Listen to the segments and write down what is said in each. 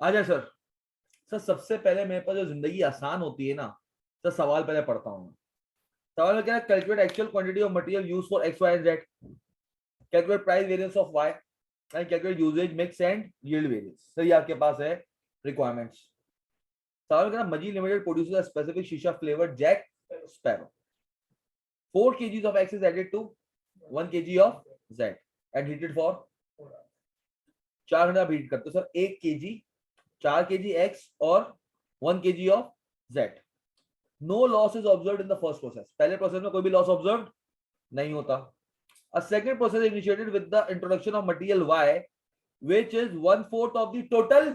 आ जाए sir. Sir सबसे पहले मेरे पास जो जिंदगी आसान होती है ना सर, सवाल पहले पढ़ता हूँ। सवाल में क्या है, calculate actual quantity of material use for X Y and Z, calculate price variance of Y and calculate usages mix and yield variance. Sir ये आपके पास है रिक्वायरमेंट्स। सवाल में Majid limited produces a specific शीशा flavoured Jack Sparrow, 4 kg of X is added to 1 kg of Z and heated for 4 घंटे आप heat करते हो सर। 1 kg 4 kg X और 1 kg of Z। No loss is observed in the first process, पहले process में कोई भी loss observe नहीं होता। A second process initiated with the introduction of material Y, which is 1/4 of the total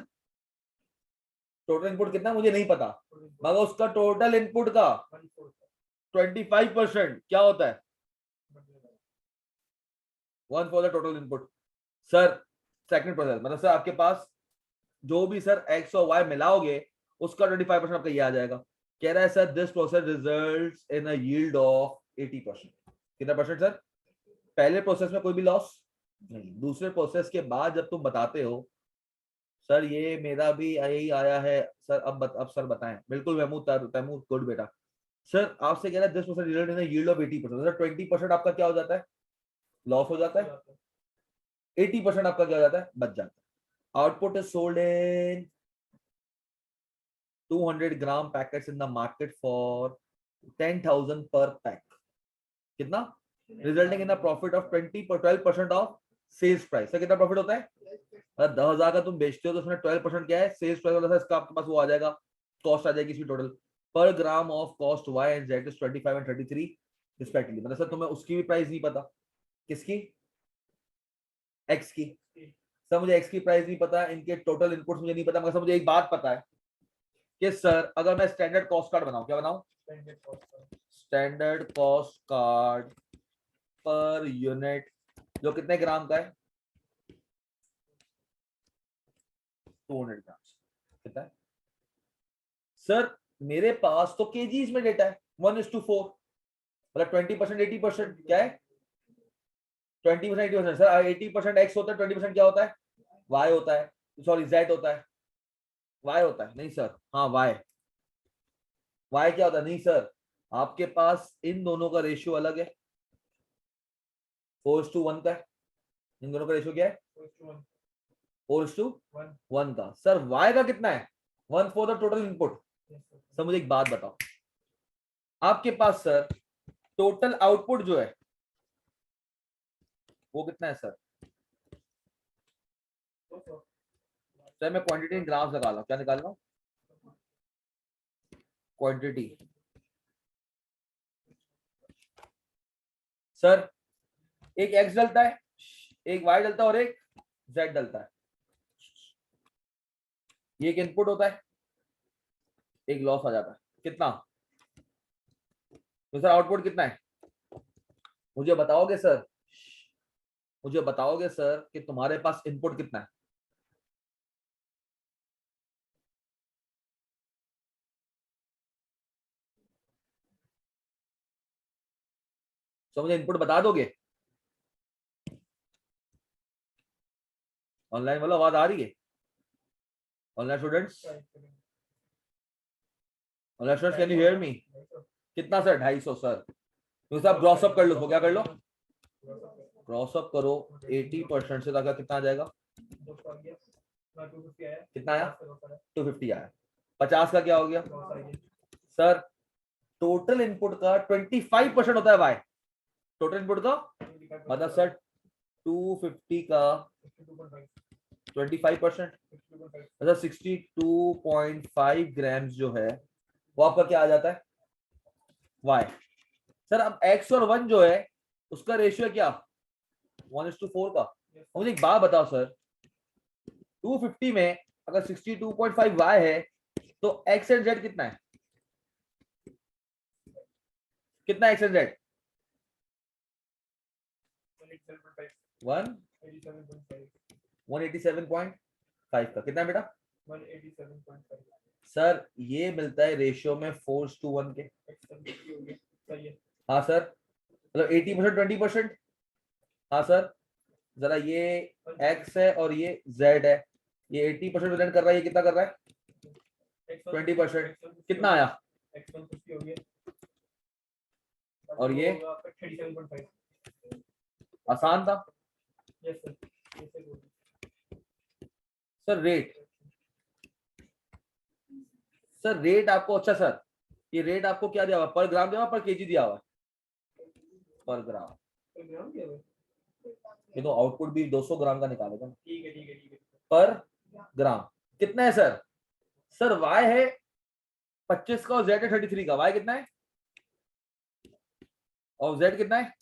input. कितना मुझे नहीं पता, मगर उसका टोटल इनपुट का 25% क्या होता है, 1/4 the total input. Sir second process मतलब सर आपके पास जो भी सर एक्स और वाई मिलाओगे उसका 25% आपका ये आ जाएगा। कह रहा है sir this process results in a yield of 80%। कितना परसेंट सर? पहले प्रोसेस में कोई भी लॉस नहीं, दूसरे प्रोसेस के बाद जब तुम बताते हो सर ये मेरा भी यही आया है सर। अब सर बताएं। बिल्कुल महमूद तैमूर गुड बेटा। सर आपसे कह रहा है this process result in a yield of 80%। Sir 20% आपका क्या हो जाता है, लॉस हो जाता है। 80% आपका क्या हो जाता है, बच जाता है। Output is sold in 200 gram packets in the market for 10,000 per pack. कितना? Resulting in the profit of 12% of sales price. कितना प्रॉफिट होता है? 10,000 का तुम बेचते हो तो उसमें 12% क्या है, सेल्स प्राइस वाला। इसका आपके पास वो आ जाएगा, कॉस्ट आ जाएगी इसकी total. Per gram of cost Y and Z is 25 and 33 respectively. मतलब सर तुम्हें उसकी भी प्राइस नहीं पता, किसकी? एक्स की। सर मुझे एक्स की प्राइस नहीं पता, इनके टोटल इनपुट्स मुझे नहीं पता, मगर सर मुझे एक बात पता है कि सर अगर मैं स्टैंडर्ड कॉस्ट कार्ड बनाऊं, क्या बनाऊं? Standard cost card per unit जो कितने ग्राम का है, 200 ग्राम। कितना है सर? मेरे पास तो केजीज में डेटा है 1:4, मतलब 20% 80% क्या है, 20% 80%। सर 80% एक्स होता है, 20% क्या होता है, वाई होता है, सॉरी जेड होता है। वाई होता है नहीं सर, हाँ वाई। वाई क्या होता है? नहीं सर, आपके पास इन दोनों का रेशियो अलग है, 4:1 का है। इन दोनों का रेशियो क्या है, 4:1 का। सर वाई का कितना है, 1/4 द टोटल इनपुट। सर मुझे एक बात बताओ, आपके पास सर टोटल आउटपुट जो है वो कितना है सर? सर मैं क्वांटिटी इन ग्राम्स लगा लो, क्या निकाल रहा हूं, क्वांटिटी। सर एक एक्स डलता है, एक वाई डलता है और एक जेड डलता है। ये एक इनपुट होता है, एक लॉस आ जाता है। कितना? तो सर आउटपुट कितना है, मुझे बताओगे सर? मुझे बताओगे सर कि तुम्हारे पास इनपुट कितना है? तो मुझे इनपुट बता दोगे? ऑनलाइन वाला आवाज आ रही है? Online students, online students can you hear me? कितना सर? 250 सर। तो आप ग्रॉस अप कर लो, क्या कर लो, क्रॉस अप करो 80% से लगा कितना आ जाएगा, कितना आया, 250 आया। 50 का क्या हो गया सर? टोटल इनपुट का 25% होता है वाई, टोटल इनपुट का मतलब सर 250 का 25%, मतलब 62.5 ग्राम्स जो है वो आपका क्या आ जाता है, वाई। सर अब एक्स और 1 जो है उसका रेशियो है क्या, 1:4 का। मुझे एक बात बताओ सर, 250 में अगर 62.5 वाई है तो एक्स एंड जेड कितना है, कितना एक्स एंड जेड? 187.5 का। कितना बेटा? 187.5। सर ये मिलता है रेशियो में 4:1 के। हाँ सर, मतलब 80% 20%। हाँ सर, जरा ये x है और ये z है, ये 80% प्रेजेंट कर रहा है, ये कितना कर रहा है 20%, कितना आया और ये आसान था सर। रेट सर, रेट आपको, अच्छा सर ये रेट आपको क्या दिया हुआ, पर ग्राम दिया हुआ, पर केजी दिया हुआ, पर ग्राम। ये तो आउटपुट भी 200 ग्राम का निकालेगा। ठीक है ठीक है ठीक है। पर ग्राम कितना है सर? सर y है 25 का और z है 33 का। y कितना है और z कितना है?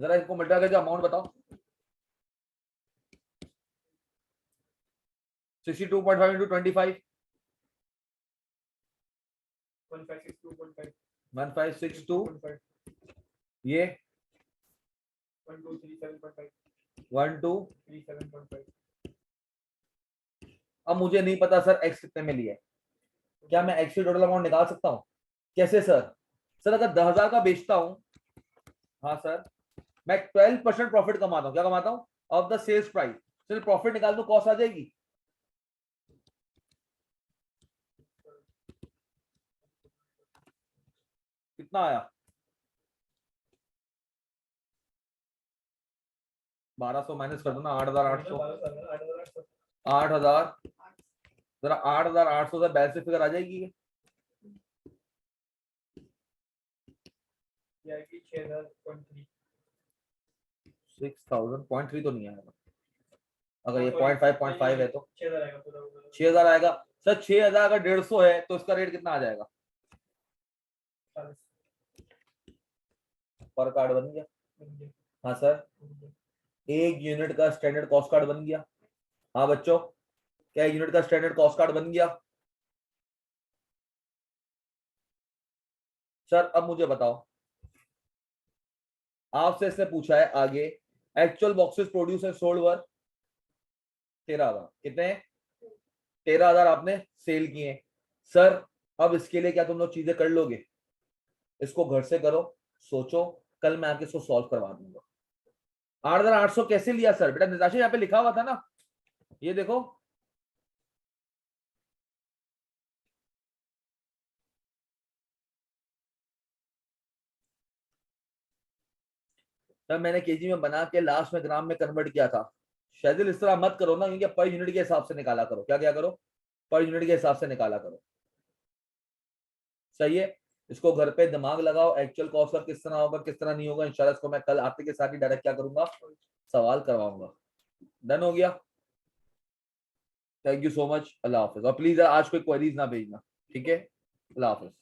जरा इसको मल्टीप्लाई करके अमाउंट बताओ। 62.5 into 25 1562 ये 1237.5। अब मुझे नहीं पता सर x कितने में लिया है, क्या मैं x की टोटल अमाउंट निकाल सकता हूँ? कैसे सर? सर अगर 10,000 का बेचता हूँ, हाँ सर, मैं 12% प्रॉफिट कमाता हूँ। क्या कमाता हूँ? Of the sales price. Sir profit निकाल दो, कॉस्ट आ जाएगी। कितना आया? 1200 माइनस कर दो ना, 8,800। 8,000 जरा 8,800 से बैलेंस फिगर आ जाएगी। 6,000.3 तो नहीं आएगा। अगर ये 0.5 है तो 6,000 आएगा। सर 6,000 अगर 150 है तो इसका रेट कितना आ जाएगा? पर कार्ड बन गया। हाँ सर, एक यूनिट का स्टैंडर्ड कॉस्ट कार्ड बन गया। हाँ बच्चों, क्या यूनिट का स्टैंडर्ड कॉस्ट कार्ड बन गया? सर अब मुझे बताओ, आपसे इसने पूछा है आगे, actual boxes produced and sold were 13,000। कितने? 13,000 आपने सेल किए। सर अब इसके लिए क्या तुम लोग चीजें कर लोगे? इसको घर से करो, सोचो, कल मैं आके इसको सॉल्व करवा दूंगा। 8,800 कैसे लिया सर? बेटा निताशा यहाँ पे लिखा हुआ था ना, ये देखो। तब मैंने केजी में बना के लास्ट में ग्राम में कन्वर्ट किया था। शायद इस तरह मत करो ना, क्योंकि पर यूनिट के हिसाब से निकाला करो। क्या क्या करो? पर यूनिट के हिसाब से निकाला करो। सही है, इसको घर पे दिमाग लगाओ, एक्चुअल कॉस्ट का किस तरह होगा किस तरह नहीं होगा। इंशाल्लाह इसको मैं कल आते के साथ ही डायरेक्ट क्या करूंगा, सवाल करवाऊंगा। डन हो गया? Thank you so much. अल्लाह हाफिज। और प्लीज आज कोई क्वेरीज ना भेजना, ठीक है? अल्लाह हाफिज।